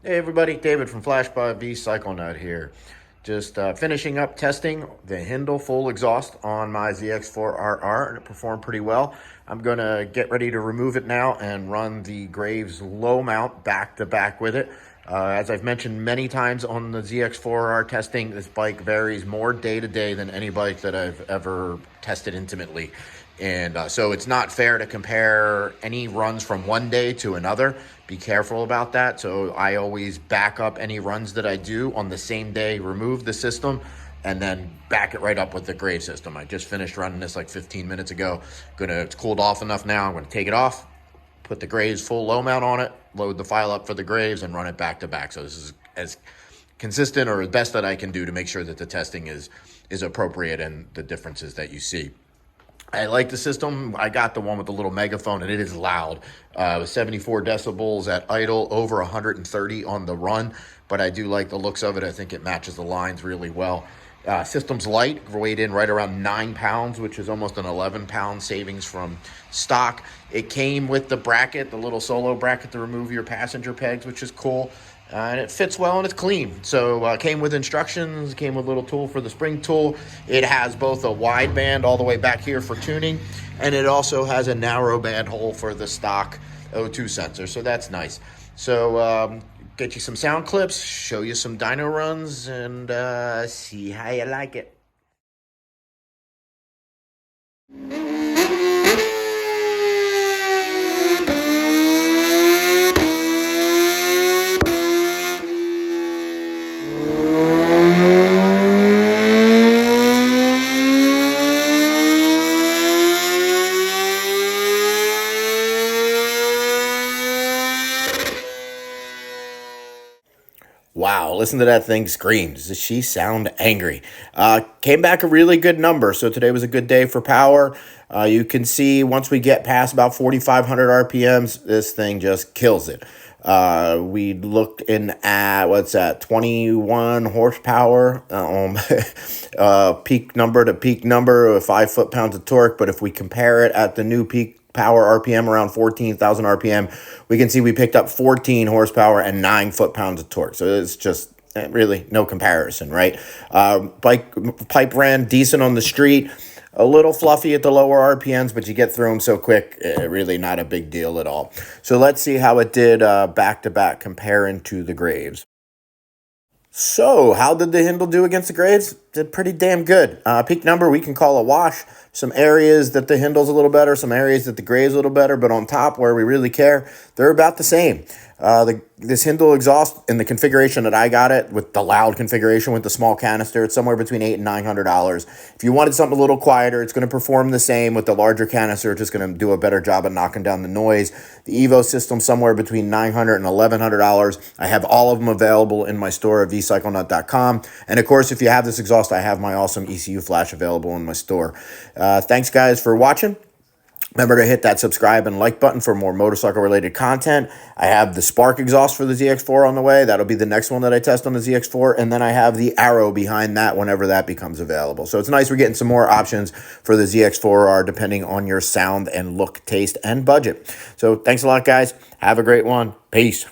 Hey everybody, David from Flash by V Cycle Nut here. Just finishing up testing the Hindle full exhaust on my ZX4RR, and it performed pretty well. I'm going to get ready to remove it now and run the Graves low mount back to back with it. As I've mentioned many times on the ZX4RR testing, this bike varies more day to day than any bike that I've ever tested intimately. And so it's not fair to compare any runs from one day to another. Be careful about that. So I always back up any runs that I do on the same day, remove the system, and then back it right up with the Grave system. I just finished running this like 15 minutes ago. It's cooled off enough now. I'm gonna take it off, put the Graves full low mount on it, load the file up for the Graves, and run it back to back. So this is as consistent or as best that I can do to make sure that the testing is appropriate and the differences that you see. I like the system. I got the one with the little megaphone, and it is loud. It was 74 decibels at idle, over 130 on the run, but I do like the looks of it. I think it matches the lines really well. System's light, weighed in right around 9 pounds, which is almost an 11-pound savings from stock. It came with the bracket, the little solo bracket to remove your passenger pegs, which is cool. And it fits well and it's clean. So came with instructions, came with a little tool for the spring tool. It has both a wide band all the way back here for tuning, and it also has a narrow band hole for the stock O2 sensor. So that's nice. So get you some sound clips, show you some dyno runs, and see how you like it. Wow, listen to that thing scream. Does she sound angry? Came back a really good number. So today was a good day for power. You can see once we get past about 4,500 RPMs, this thing just kills it. We looked in at, what's that, 21 horsepower, peak number to peak number, 5 foot-pounds of torque. But if we compare it at the new peak power RPM around 14,000 RPM, we can see we picked up 14 horsepower and 9 foot-pounds of torque. So it's just really no comparison, right? Pipe ran decent on the street, a little fluffy at the lower RPMs, but you get through them so quick, really not a big deal at all. So let's see how it did back-to-back comparing to the Graves. So, how did the Hindle do against the Graves? Did pretty damn good. Peak number we can call a wash. Some areas that the Hindle's a little better, some areas that the Graves a little better, but on top where we really care, they're about the same. This Hindle exhaust in the configuration that I got it, with the loud configuration with the small canister, it's somewhere between $800 and $900. If you wanted something a little quieter, it's going to perform the same with the larger canister. It's just going to do a better job of knocking down the noise. The Evo system somewhere between $900 and $1,100. I have all of them available in my store at vcyclenut.com. And of course, if you have this exhaust, I have my awesome ECU flash available in my store. Thanks guys for watching. Remember to hit that subscribe and like button for more motorcycle related content. I have the Spark exhaust for the ZX4 on the way. That'll be the next one that I test on the ZX4. And then I have the Arrow behind that whenever that becomes available. So it's nice we're getting some more options for the ZX4R depending on your sound and look, taste, and budget. So thanks a lot, guys. Have a great one. Peace.